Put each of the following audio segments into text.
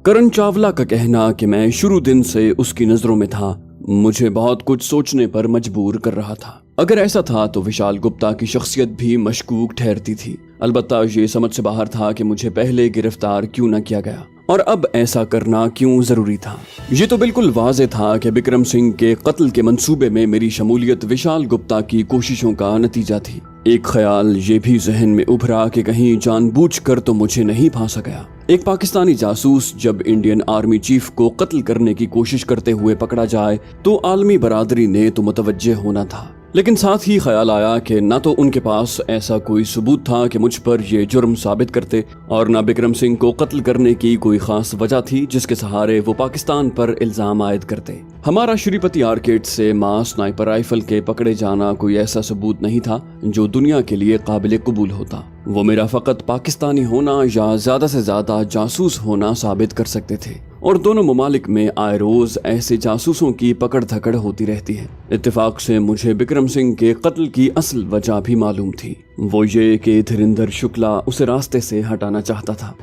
करन चावला का कहना कि मैं शुरू दिन से उसकी नजरों में था मुझे बहुत कुछ सोचने पर मजबूर कर रहा था। अगर ऐसा था तो विशाल गुप्ता की शख्सियत भी मशकूक ठहरती थी। अलबत्ता ये समझ से बाहर था कि मुझे पहले गिरफ्तार क्यों न किया गया और अब ऐसा करना क्यों जरूरी था। ये तो बिल्कुल वाज़ेह था कि बिक्रम सिंह के कत्ल के मंसूबे में मेरी शमूलियत विशाल गुप्ता की कोशिशों का नतीजा थी। एक ख्याल ये भी जहन में उभरा कि कहीं जानबूझकर तो मुझे नहीं फांसा गया। एक पाकिस्तानी जासूस जब इंडियन आर्मी चीफ को कत्ल करने की कोशिश करते हुए पकड़ा जाए तो आलमी बरादरी ने तो मुतवज्जे होना था, लेकिन साथ ही ख्याल आया कि न तो उनके पास ऐसा कोई सबूत था कि मुझ पर ये जुर्म साबित करते और न बिक्रम सिंह को कत्ल करने की कोई खास वजह थी जिसके सहारे वो पाकिस्तान पर इल्जाम आयद करते। हमारा श्रीपति आर्केड से मां स्नाइपर राइफल के पकड़े जाना कोई ऐसा सबूत नहीं था जो दुनिया के लिए काबिल कबूल होता। वो मेरा फकत पाकिस्तानी होना या ज्यादा से ज्यादा जासूस होना साबित कर सकते थे और दोनों ममालिक में आए रोज ऐसे जासूसों की पकड़ धकड़ होती रहती है। इत्तेफाक से मुझे बिक्रम सिंह के कत्ल की असल वजह भी मालूम थी, वो ये कि धीरेंद्र शुक्ला उसे रास्ते से हटाना चाहता था।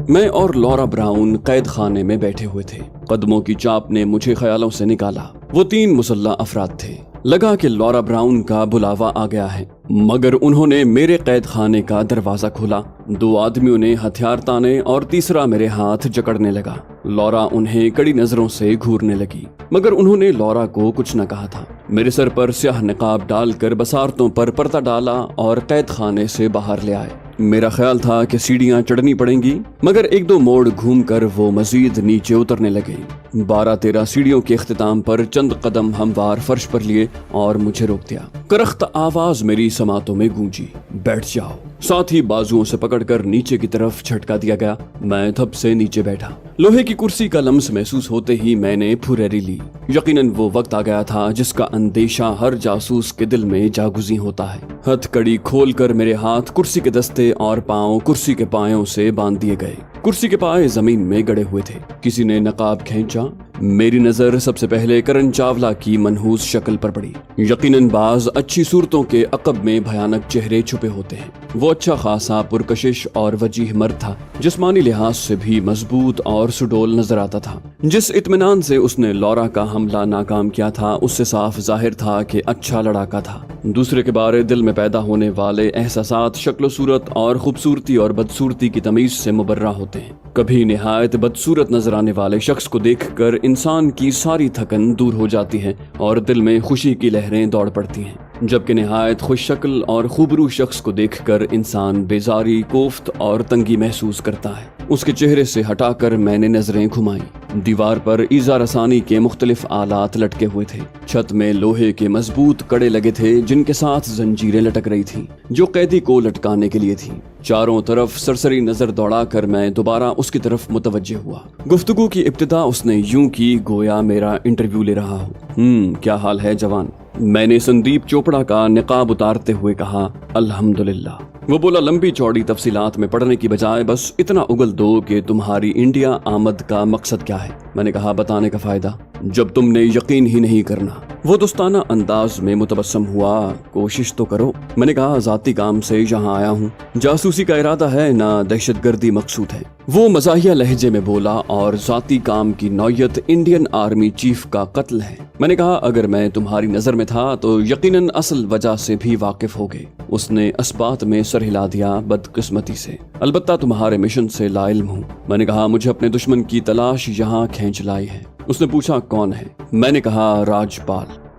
मैं और लॉरा ब्राउन कैद खाने में बैठे हुए थे। कदमों की चाप ने मुझे ख्यालों से निकाला। वो 3 मुसल्ला अफराद थे। लगा कि लॉरा ब्राउन का बुलावा आ गया है, मगर उन्होंने मेरे कैद खाने का दरवाजा खोला। 2 आदमियों ने हथियार ताने और तीसरा मेरे हाथ जकड़ने लगा। लॉरा उन्हें कड़ी नजरों से घूरने लगी, मगर उन्होंने लॉरा को कुछ न कहा था। मेरे सर पर स्याह निकाब डालकर बसारतों पर पर्दा डाला और कैद खाने से बाहर ले आए। मेरा ख्याल था कि सीढ़ियां चढ़नी पड़ेंगी, मगर 1-2 मोड़ घूमकर वो मजीद नीचे उतरने लगे। 12-13 सीढ़ियों के इख्तिताम पर चंद कदम हमवार फर्श पर लिए और मुझे रोक दिया। करख्त आवाज मेरी समातों में गूंजी, बैठ जाओ। साथ ही बाजुओं से पकड़कर नीचे की तरफ झटका दिया गया। मैं धप से नीचे बैठा। लोहे की कुर्सी का लम्स महसूस होते ही मैंने फुरेरी ली। यकीनन वो वक्त आ गया था जिसका अंदेशा हर जासूस के दिल में जागुजी होता है। हथकड़ी खोलकर मेरे हाथ कुर्सी के दस्ते और पांव कुर्सी के पायों से बांध दिए गए। कुर्सी के पाए जमीन में गड़े हुए थे। किसी ने नकाब खींचा। मेरी नजर सबसे पहले करन चावला की मनहूस शक्ल पर पड़ी। यकीनन बाज अच्छी सूरतों के अकब में भयानक चेहरे छुपे होते हैं। वो अच्छा खासा पुरकशिश और वजीह मर्द था, जिस्मानी लिहाज से भी मजबूत और सुडोल नजर आता था। जिस इत्मीनान से उसने लॉरा का हमला नाकाम किया था उससे साफ जाहिर था कि अच्छा लड़ाका था। दूसरे के बारे दिल में पैदा होने वाले एहसासात शक्ल सूरत और खूबसूरती और बदसूरती की तमीज से मुबर्रा होते हैं। कभी निहायत बदसूरत नजर आने वाले शख्स को देखकर इंसान की सारी थकन दूर हो जाती है और दिल में खुशी की लहरें दौड़ पड़ती हैं, जबकि निहायत खुश शक्ल और खूबरू शख्स को देखकर इंसान बेजारी, कोफ्त और तंगी महसूस करता है। उसके चेहरे से हटाकर मैंने नजरें घुमाई। दीवार पर ईजा रसानी के मुख्तलिफ आलात लटके हुए थे। छत में लोहे के मजबूत कड़े लगे थे जिनके साथ जंजीरें लटक रही थी जो कैदी को लटकाने के लिए थी। चारों तरफ सरसरी नजर दौड़ाकर मैं दोबारा उसकी तरफ मुतवज्जे हुआ। गुफ्तगू की इब्तिदा उसने यूं की गोया मेरा इंटरव्यू ले रहा हूँ। क्या हाल है जवान? मैंने संदीप चोपड़ा का निकाब उतारते हुए कहा, अल्हम्दुलिल्लाह। वो बोला, लंबी चौड़ी तफसीलात में पढ़ने की बजाय बस इतना उगल दो कि तुम्हारी इंडिया आमद का मकसद क्या है। मैंने कहा, बताने का फायदा जब तुमने यकीन ही नहीं करना। वो दोस्ताना अंदाज में मुतबस्सम हुआ, कोशिश तो करो। मैंने कहा, जाती काम से यहाँ आया हूँ, जासूसी का इरादा है ना दहशतगर्दी मकसूद है। वो मजाहिया लहजे में बोला, और जाती काम की नौयत इंडियन आर्मी चीफ का कत्ल है। मैंने कहा, अगर मैं तुम्हारी नजर में था तो यकीनन असल वजह से भी वाकिफ होगे। उसने अस्बात में सर हिला दिया, बदकिस्मती से। अलबत्ता तुम्हारे मिशन से लाइल्म हूँ। मैंने कहा, मुझे अपने दुश्मन की तलाश यहाँ खींच लाई है। उसने पूछा, कौन है? मैंने कहा,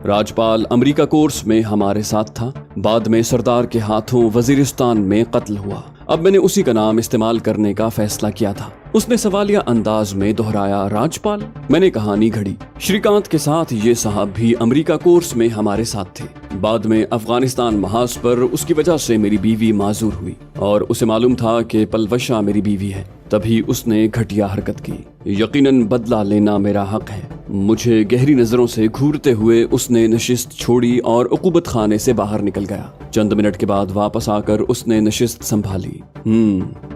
राजपाल अमेरिका कोर्स में हमारे साथ था, बाद में सरदार के हाथों वजीरिस्तान में कत्ल हुआ। अब मैंने उसी का नाम इस्तेमाल करने का फैसला किया था। उसने सवालिया अंदाज में दोहराया, राजपाल? मैंने कहानी घड़ी। श्रीकांत के साथ ये साहब भी अमेरिका कोर्स में हमारे साथ थे। बाद में अफगानिस्तान महाज पर उसकी वजह से मेरी बीवी माजूर हुई और उसे मालूम था कि पलवशा मेरी बीवी है, तभी उसने घटिया हरकत की। यकीनन बदला लेना मेरा हक है। मुझे गहरी नजरों से घूरते हुए उसने नशिस्त छोड़ी और उकूबत खाने से बाहर निकल गया। चंद मिनट के बाद वापस आकर उसने नशिस्त संभाली।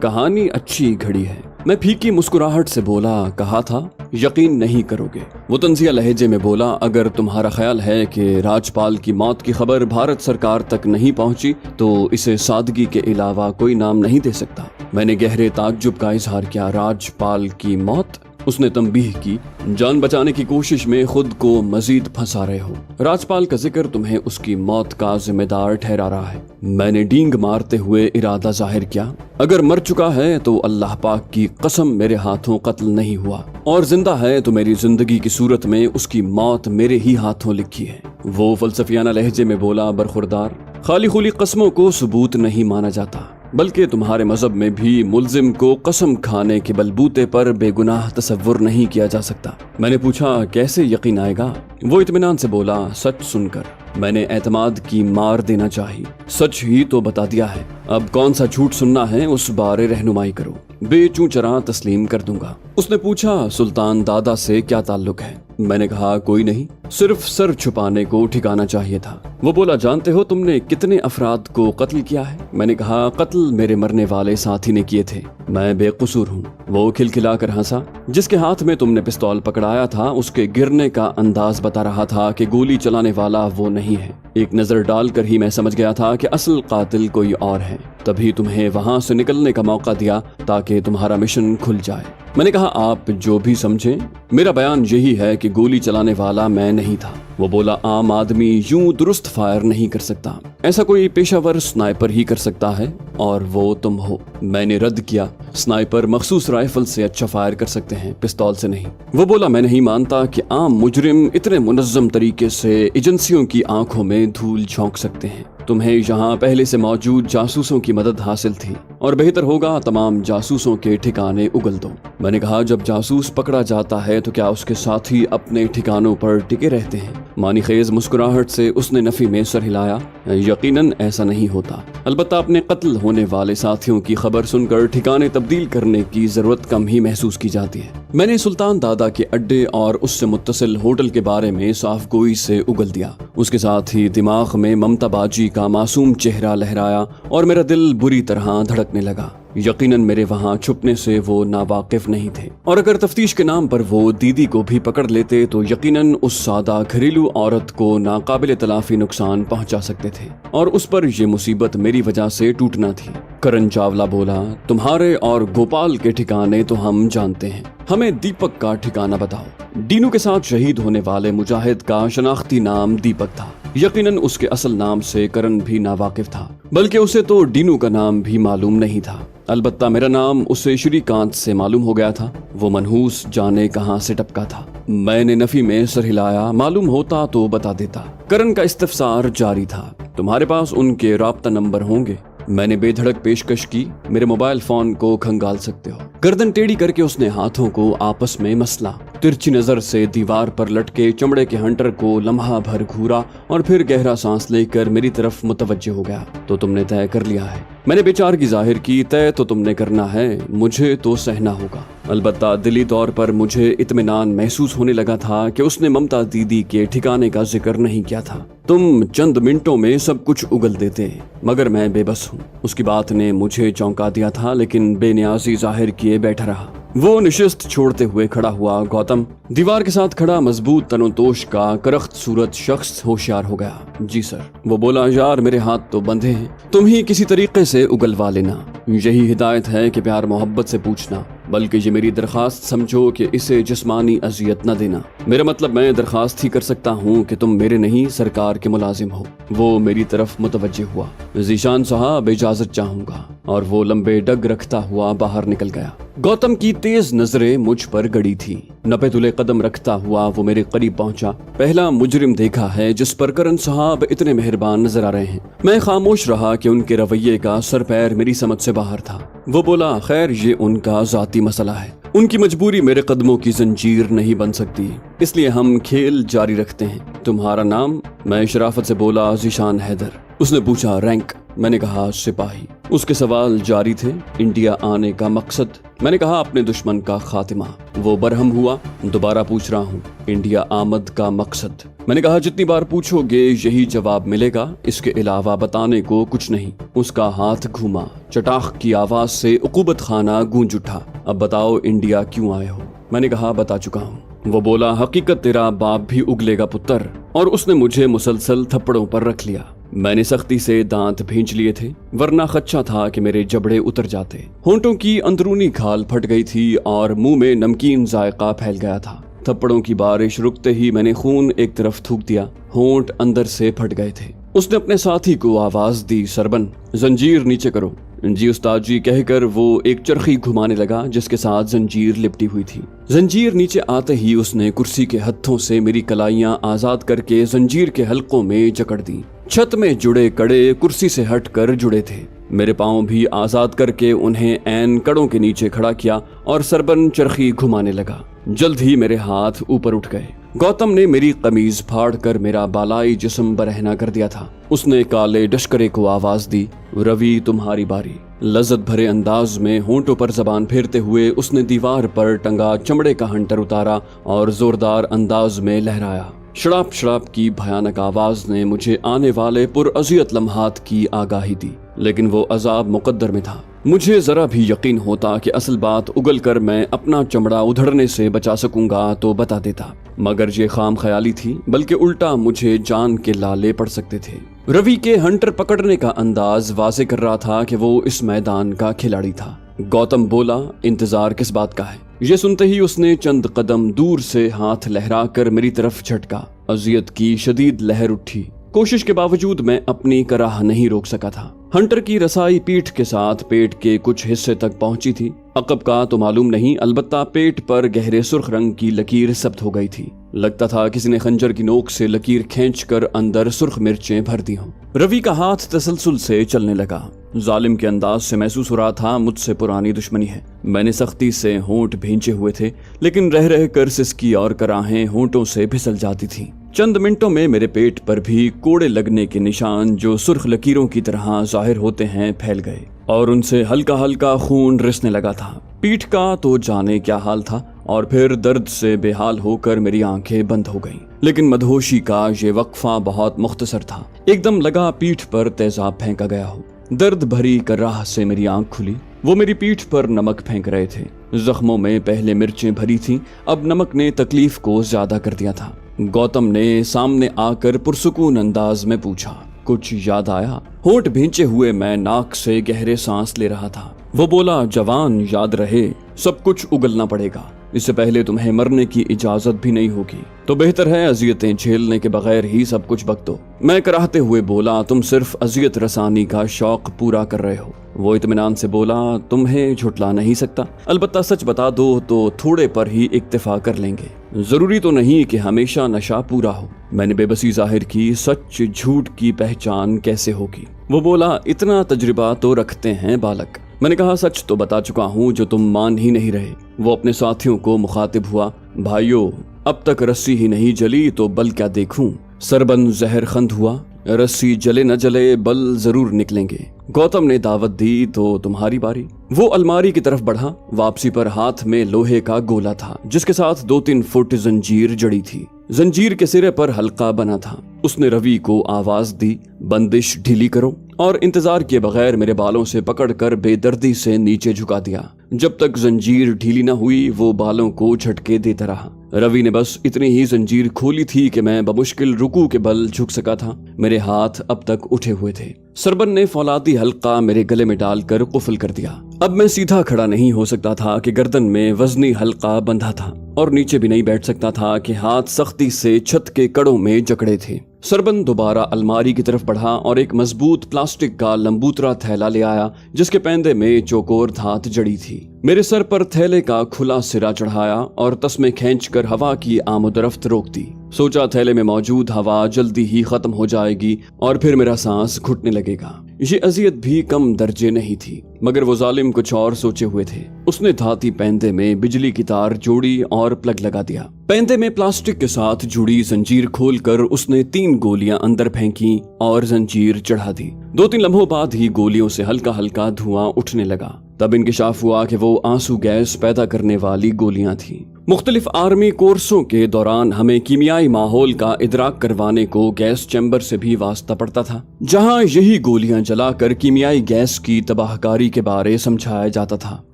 कहानी अच्छी घड़ी है। मैं फीकी मुस्कुराहट से बोला, कहा था यकीन नहीं करोगे। वो तंजिया लहजे में बोला, अगर तुम्हारा ख्याल है कि राजपाल की मौत की खबर भारत सरकार तक नहीं पहुंची तो इसे सादगी के अलावा कोई नाम नहीं दे सकता। मैंने गहरे ताज्जुब का इजहार किया। राजपाल की मौत? उसने तंबीह की, जान बचाने की कोशिश में खुद को मजीद फंसा रहे हो। राजपाल का जिक्र तुम्हें उसकी मौत का जिम्मेदार ठहरा रहा है। मैंने डींग मारते हुए इरादा जाहिर किया, अगर मर चुका है तो अल्लाह पाक की कसम मेरे हाथों कत्ल नहीं हुआ, और जिंदा है तो मेरी जिंदगी की सूरत में उसकी मौत मेरे ही हाथों लिखी है। वो फलसफियाना लहजे में बोला, बरखुरदार, खाली खुली कसमों को सबूत नहीं माना जाता, बल्कि तुम्हारे मजहब में भी मुल्जिम को कसम खाने के बलबूते पर बेगुनाह तसव्वुर नहीं किया जा सकता। मैंने पूछा, कैसे यकीन आएगा? वो इत्मीनान से बोला, सच सुनकर। मैंने एतमाद की मार देना चाहिए, सच ही तो बता दिया है, अब कौन सा झूठ सुनना है उस बारे रहनुमाई करो, बेचूं चरा तस्लीम कर दूंगा। उसने पूछा, सुल्तान दादा से क्या ताल्लुक है? मैंने कहा, कोई नहीं, सिर्फ सर छुपाने को ठिकाना चाहिए था। वो बोला, जानते हो तुमने कितने अफराद को कत्ल किया है? मैंने कहा, कत्ल मेरे मरने वाले साथी ने किए थे, मैं बेकसूर हूँ। वो खिलखिलाकर हंसा। जिसके हाथ में तुमने पिस्तौल पकड़ाया था उसके गिरने का अंदाज बता रहा था कि गोली चलाने वाला वो नहीं है। एक नजर डालकर ही मैं समझ गया था कि असल कातिल कोई और है, तभी तुम्हें वहां से निकलने का मौका दिया ताकि तुम्हारा मिशन खुल जाए। मैंने कहा, आप जो भी समझे, मेरा बयान यही है कि गोली चलाने वाला मैं नहीं था। वो बोला, आम आदमी यूं दुरुस्त फायर नहीं कर सकता, ऐसा कोई पेशावर स्नाइपर ही कर सकता है, और वो तुम हो। मैंने रद्द किया, स्नाइपर मखसूस राइफल से अच्छा फायर कर सकते हैं, पिस्तौल से नहीं। वो बोला, मैं नहीं मानता कि आम मुजरिम इतने मुनज़्ज़म तरीके से एजेंसियों की आंखों में धूल झोंक सकते हैं। तुम्हें यहाँ पहले से मौजूद जासूसों की मदद हासिल थी, और बेहतर होगा तमाम जासूसों के ठिकाने उगल दो। मैंने कहा, जब जासूस पकड़ा जाता है तो क्या उसके साथी अपने ठिकानों पर टिके रहते हैं? मानीखेज मुस्कुराहट से उसने नफी में सर हिलाया, यकीनन ऐसा नहीं होता, अलबत्ता अपने कत्ल होने वाले साथियों की खबर सुनकर ठिकाने तब्दील करने की जरूरत कम ही महसूस की जाती है। मैंने सुल्तान दादा के अड्डे और उससे मुत्तसिल होटल के बारे में साफ गोई से उगल दिया। उसके साथ ही दिमाग में ममता बाजी का मासूम चेहरा लहराया और मेरा दिल बुरी तरह धड़कने लगा। यकीनन मेरे वहाँ छुपने से वो नावाकिफ नहीं थे, और अगर तफ्तीश के नाम पर वो दीदी को भी पकड़ लेते तो यकीनन उस सादा घरेलू औरत को नाकाबिले तलाफी नुकसान पहुंचा सकते थे, और उस पर ये मुसीबत मेरी वजह से टूटना थी। करण चावला बोला, तुम्हारे और गोपाल के ठिकाने तो हम जानते हैं, हमें दीपक का ठिकाना बताओ। डीनू के साथ शहीद होने वाले मुजाहिद का शनाख्ती नाम दीपक था। यकीनन उसके असल नाम से करण भी नावाकिफ था, बल्कि उसे तो डीनू का नाम भी मालूम नहीं था। अलबत्ता मेरा नाम उसे श्रीकांत से मालूम हो गया था। वो मनहूस जाने कहां से टपका था। मैंने नफी में सर हिलाया, मालूम होता तो बता देता। करण का इस्तफसार जारी था, तुम्हारे पास उनके राब्ता नंबर होंगे? मैंने बेधड़क पेशकश की, मेरे मोबाइल फोन को खंगाल सकते हो। गर्दन टेढ़ी करके उसने हाथों को आपस में मसला, तिरछी नजर से दीवार पर लटके चमड़े के हंटर को लम्हा भर घूरा और फिर गहरा सांस लेकर मेरी तरफ मुतवज्जे हो गया। तो तुमने तय कर लिया है? मैंने बेचारगी जाहिर की, तय तो तुमने करना है, मुझे तो सहना होगा। अलबत्ता दिली तौर पर मुझे इत्मीनान महसूस होने लगा था कि उसने ममता दीदी के ठिकाने का जिक्र नहीं किया था। तुम चंद मिनटों में सब कुछ उगल देते, मगर मैं बेबस हूँ। उसकी बात ने मुझे चौंका दिया था, लेकिन बेनियाजी जाहिर किए बैठा रहा। वो निशिस्त छोड़ते हुए खड़ा हुआ। गौतम दीवार के साथ खड़ा मजबूत तनोतोश का करख्त सूरत शख्स होशियार हो गया। जी सर। वो बोला, यार मेरे हाथ तो बंधे हैं, तुम ही किसी तरीके से उगलवा लेना। यही हिदायत है कि प्यार मोहब्बत से पूछना, बल्कि ये मेरी दरखास्त समझो कि इसे जिस्मानी अजियत न देना। मेरा मतलब मैं दरखास्त ही कर सकता हूँ कि तुम मेरे नहीं सरकार के मुलाजिम हो। वो मेरी तरफ मुतवज्जे हुआ। ज़ीशान साहब इजाजत चाहूंगा, और वो लंबे डग रखता हुआ बाहर निकल गया। गौतम की तेज नजरें मुझ पर गड़ी थी। नपे तुले कदम रखता हुआ वो मेरे करीब पहुंचा। पहला मुजरिम देखा है जिस पर करण साहब इतने मेहरबान नजर आ रहे हैं। मैं खामोश रहा कि उनके रवैये का सर पैर मेरी समझ से बाहर था। वो बोला, खैर ये उनका जाती मसला है, उनकी मजबूरी मेरे कदमों की जंजीर नहीं बन सकती, इसलिए हम खेल जारी रखते हैं। तुम्हारा नाम? मैं शराफत से बोला, ज़ीशान हैदर। उसने पूछा, रैंक? मैंने कहा सिपाही। उसके सवाल जारी थे। इंडिया आने का मकसद? मैंने कहा अपने दुश्मन का खात्मा। वो बरहम हुआ। दोबारा पूछ रहा हूँ, इंडिया आमद का मकसद? मैंने कहा जितनी बार पूछोगे यही जवाब मिलेगा, इसके अलावा बताने को कुछ नहीं। उसका हाथ घूमा। चटाख की आवाज से उकूबत खाना गूंज उठा। अब बताओ इंडिया क्यों आए हो? मैंने कहा बता चुका हूँ। वो बोला हकीकत तेरा बाप भी उगलेगा पुत्र। और उसने मुझे मुसलसल थप्पड़ों पर रख लिया। मैंने सख्ती से दांत भींच लिए थे, वरना खदशा था कि मेरे जबड़े उतर जाते। होंठों की अंदरूनी खाल फट गई थी और मुंह में नमकीन जायका फैल गया था। थप्पड़ों की बारिश रुकते ही मैंने खून एक तरफ थूक दिया। होंठ अंदर से फट गए थे। उसने अपने साथी को आवाज दी, सरबन जंजीर नीचे करो। जी उस्ताद जी कहकर वो एक चरखी घुमाने लगा जिसके साथ जंजीर लिपटी हुई थी। जंजीर नीचे आते ही उसने कुर्सी के हत्थों से मेरी कलाइयां आजाद करके जंजीर के हलकों में जकड़ दी। छत में जुड़े कड़े कुर्सी से हटकर जुड़े थे। मेरे पांव भी आजाद करके उन्हें ऐन कड़ों के नीचे खड़ा किया और सरबन चरखी घुमाने लगा। जल्द ही मेरे हाथ ऊपर उठ गए। गौतम ने मेरी कमीज फाड़ कर मेरा बालाई जिस्म बरहना कर दिया था। उसने काले डशकरे को आवाज दी, रवि तुम्हारी बारी। लज्जत भरे अंदाज में होंठों पर जबान फेरते हुए उसने दीवार पर टंगा चमड़े का हंटर उतारा और जोरदार अंदाज में लहराया। शराब शराब की भयानक आवाज ने मुझे आने वाले पुरअज़ियत लम्हात की आगाही दी, लेकिन वो अजाब मुकद्दर में था। मुझे जरा भी यकीन होता कि असल बात उगल कर मैं अपना चमड़ा उधड़ने से बचा सकूंगा तो बता देता, मगर ये खाम ख्याली थी, बल्कि उल्टा मुझे जान के लाले पड़ सकते थे। रवि के हंटर पकड़ने का अंदाज वाज़े कर रहा था कि वो इस मैदान का खिलाड़ी था। गौतम बोला, इंतजार किस बात का है? ये सुनते ही उसने चंद कदम दूर से हाथ लहरा कर मेरी तरफ झटका। अजियत की शदीद लहर उठी। कोशिश के बावजूद मैं अपनी कराह नहीं रोक सका था। हंटर की रसाई पीठ के साथ पेट के कुछ हिस्से तक पहुंची थी। अकब का तो मालूम नहीं, अलबत्ता पेट पर गहरे सुर्ख रंग की लकीर सब्त हो गई थी। लगता था किसी ने खंजर की नोक से लकीर खींचकर अंदर सुर्ख मिर्चें भर दी हों। रवि का हाथ तसलसल से चलने लगा। जालिम के अंदाज से महसूस हो रहा था मुझसे पुरानी दुश्मनी है। मैंने सख्ती से होंठ भींचे हुए थे, लेकिन रह रह कर सिसकी और कराहें होंठों से फिसल जाती थीं। चंद मिनटों में मेरे पेट पर भी कोड़े लगने के निशान जो सुर्ख लकीरों की तरह जाहिर होते हैं फैल गए और उनसे हल्का हल्का खून रिसने लगा था। पीठ का तो जाने क्या हाल था, और फिर दर्द से बेहाल होकर मेरी आंखें बंद हो गईं। लेकिन मदहोशी का ये वक्फा बहुत मुख्तसर था। एकदम लगा पीठ पर तेजाब फेंका गया हो। दर्द भरी कराह से मेरी आंख खुली। वो मेरी पीठ पर नमक फेंक रहे थे। जख्मों में पहले मिर्चें भरी थीं, अब नमक ने तकलीफ को ज्यादा कर दिया था। गौतम ने सामने आकर पुरसुकून अंदाज में पूछा, कुछ याद आया? होंठ भींचे हुए मैं नाक से गहरे सांस ले रहा था। वो बोला, जवान याद रहे, सब कुछ उगलना पड़ेगा। इससे पहले तुम्हें मरने की इजाजत भी नहीं होगी, तो बेहतर है अजियतें झेलने के बगैर ही सब कुछ बक दो। मैं कराहते हुए बोला, तुम सिर्फ अजियत रसानी का शौक पूरा कर रहे हो। वो इत्मीनान से बोला, तुम्हें झुठला नहीं सकता, अलबत्ता सच बता दो तो थोड़े पर ही इक्तिफा कर लेंगे। जरूरी तो नहीं कि हमेशा नशा पूरा हो। मैंने बेबसी जाहिर की, सच झूठ की पहचान कैसे होगी? वो बोला, इतना तजुर्बा तो रखते हैं बालक। मैंने कहा, सच तो बता चुका हूँ जो तुम मान ही नहीं रहे। वो अपने साथियों को मुखातिब हुआ, भाइयों अब तक रस्सी ही नहीं जली तो बल क्या देखूं? सरबन जहर खंद हुआ, रस्सी जले न जले बल जरूर निकलेंगे। गौतम ने दावत दी, तो तुम्हारी बारी। वो अलमारी की तरफ बढ़ा। वापसी पर हाथ में लोहे का गोला था जिसके साथ 2-3 फुट जंजीर जड़ी थी। जंजीर के सिरे पर हल्का बना था। उसने रवि को आवाज दी, बंदिश ढीली करो, और इंतजार किए बगैर मेरे बालों से पकड़कर बेदर्दी से नीचे झुका दिया। जब तक जंजीर ढीली न हुई वो बालों को झटके देता रहा। रवि ने बस इतनी ही जंजीर खोली थी कि मैं बमुश्किल रुकू के बल झुक सका था। मेरे हाथ अब तक उठे हुए थे। सरबन ने फौलादी हल्का मेरे गले में डालकर कुफल कर दिया। अब मैं सीधा खड़ा नहीं हो सकता था कि गर्दन में वजनी हल्का बंधा था, और नीचे भी नहीं बैठ सकता था कि हाथ सख्ती से छत के कड़ों में जकड़े थे। सरबन दोबारा अलमारी की तरफ बढ़ा और एक मजबूत प्लास्टिक का लंबूतरा थैला ले आया जिसके पैंदे में चौकोर धात जड़ी थी। मेरे सर पर थैले का खुला सिरा चढ़ाया और तस्मे खींचकर हवा की आमदरफ्त रोक दी। सोचा थैले में मौजूद हवा जल्दी ही खत्म हो जाएगी और फिर मेरा सांस घुटने लगेगा। ये अजियत भी कम दर्जे नहीं थी, मगर वो जालिम कुछ और सोचे हुए थे। उसने धाती पैंदे में बिजली की तार जोड़ी और प्लग लगा दिया। पैंदे में प्लास्टिक के साथ जुड़ी जंजीर खोलकर उसने 3 गोलियां अंदर फेंकी और जंजीर चढ़ा दी। 2-3 लम्हों बाद ही गोलियों से हल्का हल्का धुआं उठने लगा। तब इंकिशाफ हुआ कि वो आंसू गैस पैदा करने वाली गोलियां थी। मुख्तलिफ आर्मी कोर्सों के दौरान हमें कीमियाई माहौल का इदराक करवाने को गैस चैम्बर से भी वास्ता पड़ता था, जहां यही गोलियां जलाकर कीमियाई गैस की तबाहकारी के बारे समझाया जाता था।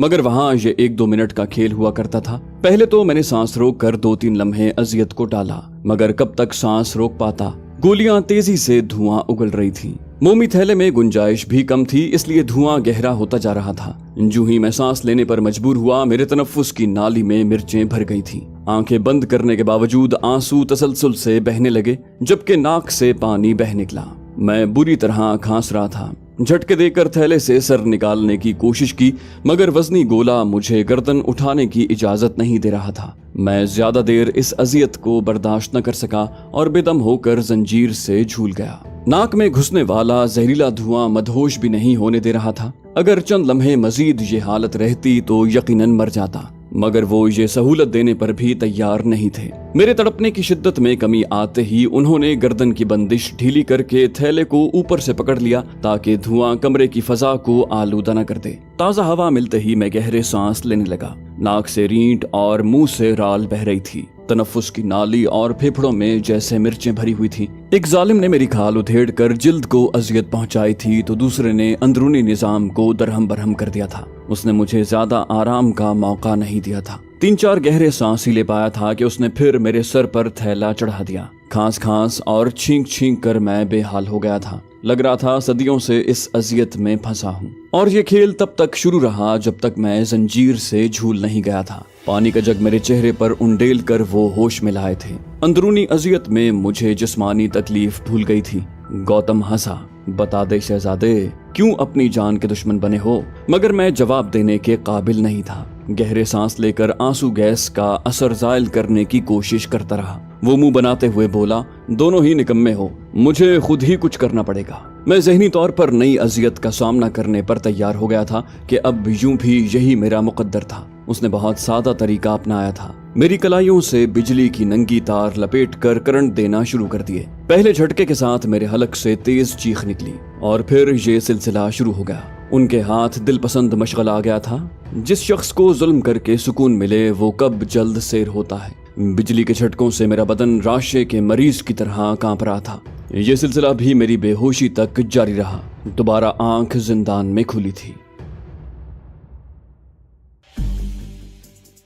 मगर वहां ये 1-2 मिनट का खेल हुआ करता था। पहले तो मैंने सांस रोक कर 2-3 लम्हे अजियत को डाला, मगर कब तक सांस रोक पाता। गोलियां तेजी से धुआं उगल रही थी। मोमी थैले में गुंजाइश भी कम थी, इसलिए धुआं गहरा होता जा रहा था। जो ही मैं सांस लेने पर मजबूर हुआ, मेरे तनफ्फुस की नाली में मिर्चें भर गई थी। आंखें बंद करने के बावजूद आंसू तसलसल से बहने लगे, जबकि नाक से पानी बह निकला। मैं बुरी तरह खांस रहा था। झटके देकर थैले से सर निकालने की कोशिश की, मगर वजनी गोला मुझे गर्दन उठाने की इजाजत नहीं दे रहा था। मैं ज्यादा देर इस अजियत को बर्दाश्त न कर सका और बेदम होकर जंजीर से झूल गया। नाक में घुसने वाला जहरीला धुआं मदहोश भी नहीं होने दे रहा था। अगर चंद लम्हे मजीद ये हालत रहती तो यकीनन मर जाता, मगर वो ये सहूलत देने पर भी तैयार नहीं थे। मेरे तड़पने की शिद्दत में कमी आते ही उन्होंने गर्दन की बंदिश ढीली करके थैले को ऊपर से पकड़ लिया, ताकि धुआं कमरे की फजा को आलूदा न कर दे। ताज़ा हवा मिलते ही मैं गहरे सांस लेने लगा। नाक से रींट और मुंह से राल बह रही थी। तनफ्फुस की नाली और फेफड़ों में जैसे मिर्चें भरी हुई थी। एक जालिम ने मेरी खाल उधेड़ कर जिल्द को अजियत पहुंचाई थी, तो दूसरे ने अंदरूनी निजाम को दरहम बरहम कर दिया था। उसने मुझे ज्यादा आराम का मौका नहीं दिया था। 3-4 गहरे सांस ही ले पाया था कि उसने फिर मेरे सर पर थैला चढ़ा दिया। खांस खांस और छींक छींक कर मैं बेहाल हो गया था। लग रहा था सदियों से इस अजियत में फंसा हूँ। और ये खेल तब तक शुरू रहा जब तक मैं जंजीर से झूल नहीं गया था। पानी का जग मेरे चेहरे पर उंडेल कर वो होश में लाए थे। अंदरूनी अजियत में मुझे जिस्मानी तकलीफ भूल गई थी। गौतम हंसा। बता दे शहजादे, क्यों अपनी जान के दुश्मन बने हो? मगर मैं जवाब देने के काबिल नहीं था। गहरे सांस लेकर आंसू गैस का असर जायल करने की कोशिश करता रहा। वो मुंह बनाते हुए बोला, दोनों ही निकम्मे हो, मुझे खुद ही कुछ करना पड़ेगा। मैं ज़हनी तौर पर नई अजियत का सामना करने पर तैयार हो गया था कि अब यूं भी यही मेरा मुकद्दर था। उसने बहुत सादा तरीका अपनाया था। मेरी कलाइयों से बिजली की नंगी तार लपेट कर करंट देना शुरू कर दिए। पहले झटके के साथ मेरे हलक से तेज चीख निकली और फिर ये सिलसिला शुरू हो गया। उनके हाथ दिलपसंद मशगल आ गया था। जिस शख्स को जुल्म करके सुकून मिले वो कब जल्द सैर होता है। बिजली के झटकों से मेरा बदन राशे के मरीज की तरह कांप रहा था। ये सिलसिला भी मेरी बेहोशी तक जारी रहा। दोबारा आंख जिंदान में खुली थी।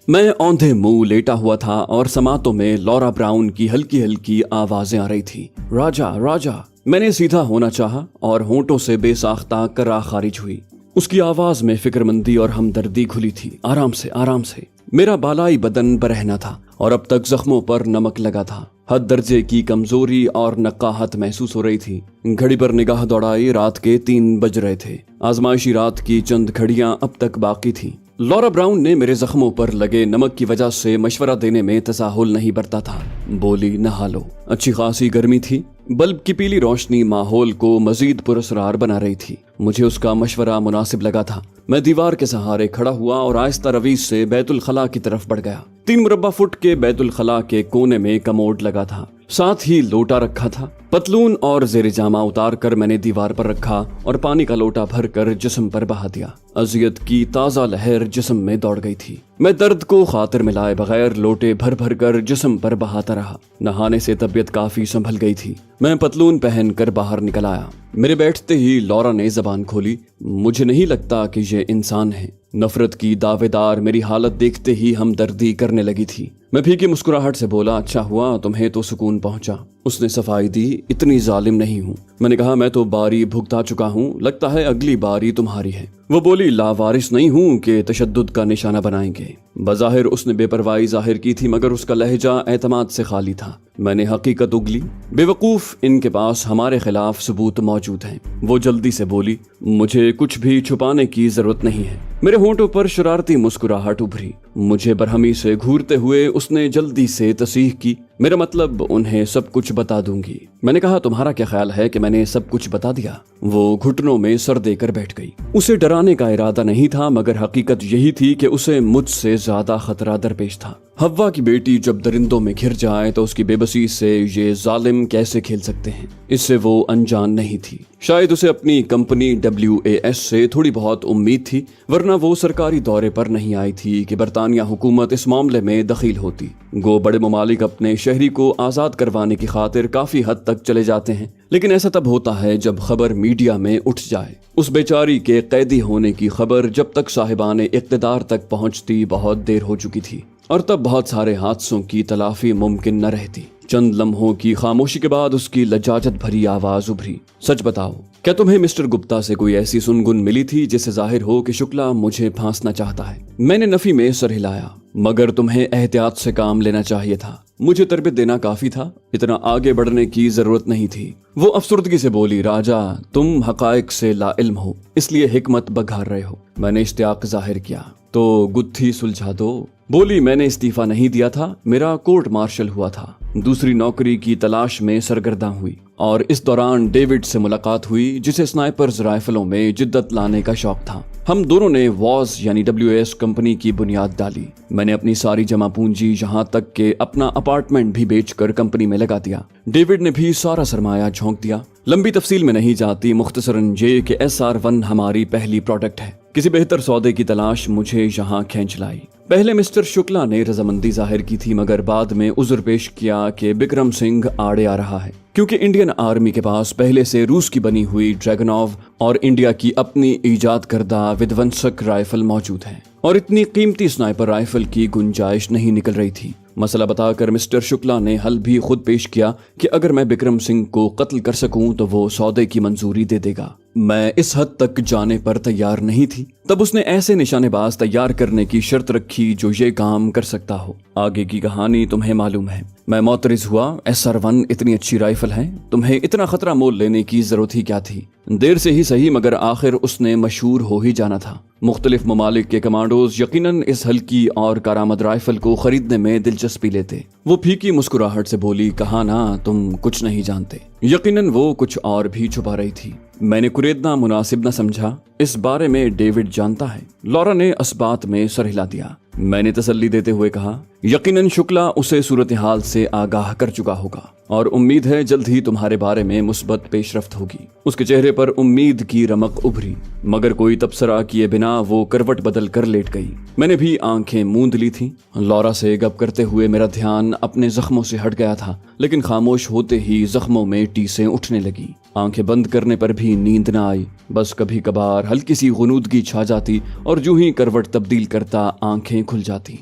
मैं औंधे मुंह लेटा हुआ था और समातों में लॉरा ब्राउन की हल्की हल्की आवाजें आ रही थी। राजा राजा। मैंने सीधा होना चाहा और होंठों से बेसाख्ता करा खारिज हुई। उसकी आवाज में फिक्रमंदी और हमदर्दी घुली थी। आराम से आराम से। मेरा बालाई बदन बरहना था और अब तक जख्मों पर नमक लगा था। हद दर्जे की कमजोरी और नकाहत महसूस हो रही थी। घड़ी पर निगाह दौड़ाई, रात के 3 बज रहे थे। आजमाइशी रात की चंद घड़ियां अब तक बाकी थी। लॉरा ब्राउन ने मेरे जख्मों पर लगे नमक की वजह से मशवरा देने में तसाहुल नहीं बरता था। बोली, नहा लो। अच्छी खासी गर्मी थी। बल्ब की पीली रोशनी माहौल को मजीद पुरस्कार बना रही थी। मुझे उसका मशवरा मुनासिब लगा था। मैं दीवार के सहारे खड़ा हुआ और आहिस्ता रवीज से बैतुल खला की तरफ बढ़ गया। 3 मुरब्बा फुट के बैतुल खला के कोने में कमोड लगा था, साथ ही लोटा रखा था। पतलून और जेर जामा उतार कर मैंने दीवार पर रखा और पानी का लोटा भर कर जिस्म पर बहा दिया। अजियत की ताजा लहर जिस्म में दौड़ गई थी। मैं दर्द को खातिर मिलाए बगैर लोटे भर भर कर जिस्म पर बहाता रहा। नहाने से तबीयत काफी संभल गई थी। मैं पतलून पहन कर बाहर निकल आया। मेरे बैठते ही लॉरा ने जबान खोली। मुझे नहीं लगता कि ये इंसान है। नफरत की दावेदार मेरी हालत देखते ही हमदर्दी करने लगी थी। मैं फीकी मुस्कुराहट से बोला, अच्छा हुआ तुम्हें तो सुकून पहुंचा। उसने सफाई दी, इतनी जालिम नहीं हूँ। मैंने कहा, मैं तो बारी भुगता चुका हूँ, लगता है अगली बारी तुम्हारी है। वो बोली, लावारिस नहीं हूँ कि तशद्दुद का निशाना बनाएंगे। बज़ाहिर उसने बेपरवाही जाहिर की थी, मगर उसका लहजा एतमाद से खाली था। मैंने हकीकत उगली। बेवकूफ, इनके पास हमारे खिलाफ सबूत मौजूद हैं। वो जल्दी से बोली, मुझे कुछ भी छुपाने की जरूरत नहीं है। मेरे होंठों पर शरारती मुस्कुराहट उभरी। मुझे बरहमी से घूरते हुए उसने जल्दी से तसीह की, मेरा मतलब उन्हें सब कुछ बता दूंगी। मैंने कहा तुम्हारा क्या ख्याल है कि मैंने सब कुछ बता दिया? वो घुटनों में सर देकर बैठ गई। उसे डराने का इरादा नहीं था, मगर हकीकत यही थी कि उसे मुझसे ज्यादा खतरा दरपेश था। हव्वा की बेटी जब दरिंदों में घिर जाए तो उसकी बेबसी से ये जालिम कैसे खेल सकते हैं, इससे वो अनजान नहीं थी। शायद उसे अपनी कंपनी WAS से थोड़ी बहुत उम्मीद थी, वरना वो सरकारी दौरे पर नहीं आई थी कि बरतानिया हुकूमत इस मामले में दखील होती। गो बड़े ममालिक अपने शहरी को आज़ाद करवाने की खातिर काफ़ी हद तक चले जाते हैं, लेकिन ऐसा तब होता है जब खबर मीडिया में उठ जाए। उस बेचारी के कैदी होने की खबर जब तक साहिबाने इक़्तिदार तक पहुंचती बहुत देर हो चुकी थी, और तब बहुत सारे हादसों की तलाफी मुमकिन न रहती। चंद लम्हों की खामोशी के बाद उसकी लजाजत भरी आवाज उभरी, सच बताओ, क्या तुम्हें मिस्टर गुप्ता से कोई ऐसी सुनगुन मिली थी जिससे जाहिर हो कि शुक्ला मुझे फांसना चाहता है? मैंने नफी में सर हिलाया। मगर तुम्हें एहतियात से काम लेना चाहिए था, मुझे तरबियत देना काफी था, इतना आगे बढ़ने की जरूरत नहीं थी। वो अफसुर्दगी से बोली, राजा तुम हकायक से लाइल्म हो, इसलिए हिकमत बघार रहे हो। मैंने इश्तियाक जाहिर किया, तो गुत्थी सुलझा दो। बोली, मैंने इस्तीफा नहीं दिया था, मेरा कोर्ट मार्शल हुआ था, दूसरी नौकरी की तलाश में सरगर्दा हुई, और इस दौरान डेविड से मुलाकात हुई जिसे स्नाइपर्स राइफलों में जिद्दत लाने का शौक था। हम दोनों ने वॉज यानी WAS कंपनी की बुनियाद डाली। मैंने अपनी सारी जमा पूंजी, यहाँ तक के अपना अपार्टमेंट भी बेचकर कंपनी में लगा दिया। डेविड ने भी सारा सरमाया झोंक दिया। लंबी तफसील में नहीं जाती, मुख्तसरन ये कि SR1 हमारी पहली प्रोडक्ट है। किसी बेहतर सौदे की तलाश मुझे यहाँ खींच लाई। पहले मिस्टर शुक्ला ने रजामंदी जाहिर की थी, मगर बाद में उज़्र पेश किया कि बिक्रम सिंह आड़े आ रहा है, क्योंकि इंडियन आर्मी के पास पहले से रूस की बनी हुई ड्रैगनोव और इंडिया की अपनी ईजाद करदा विध्वंसक राइफल मौजूद है, और इतनी कीमती स्नाइपर राइफल की गुंजाइश नहीं निकल रही थी। मसला बताकर मिस्टर शुक्ला ने हल भी खुद पेश किया कि अगर मैं बिक्रम सिंह को कत्ल कर सकूं तो वो सौदे की मंजूरी दे देगा। मैं इस हद तक जाने पर तैयार नहीं थी। तब उसने ऐसे निशानेबाज तैयार करने की शर्त रखी जो ये काम कर सकता हो। आगे की कहानी तुम्हें मालूम है। मैं मोतरिज हुआ, SR1 इतनी अच्छी राइफल है, तुम्हें इतना खतरा मोल लेने की जरूरत ही क्या थी? देर से ही सही, मगर आखिर उसने मशहूर हो ही जाना था। मुख्तलिफ ममालिक के कमांडोज यकीनन इस हल्की और कारामद राइफल को खरीदने में दिलचस्पी लेते। वो फीकी मुस्कुराहट से बोली, कहा ना तुम कुछ नहीं जानते। यकीनन वो कुछ और भी छुपा रही थी। मैंने कुरेदना मुनासिब न समझा, इस बारे में डेविड जानता है। लौरा ने अस्बात में सर हिला दिया। मैंने तसल्ली देते हुए कहा, यकीनन शुक्ला उसे सूरत हाल से आगाह कर चुका होगा, और उम्मीद है जल्द ही तुम्हारे बारे में मुस्बत पेशरफ्त होगी। उसके चेहरे पर उम्मीद की रमक उभरी, मगर कोई तबसरा किए बिना वो करवट बदल कर लेट गई। मैंने भी आंखें मूंद ली थी। लौरा से गप करते हुए मेरा ध्यान अपने जख्मों से हट गया था, लेकिन खामोश होते ही जख्मों में टीसें उठने लगी। आंखें बंद करने पर भी नींद न आई, बस कभी कभार हल्की सी गुनूदगी छा जाती और यूं ही करवट तब्दील करता आंखें खुल जाती।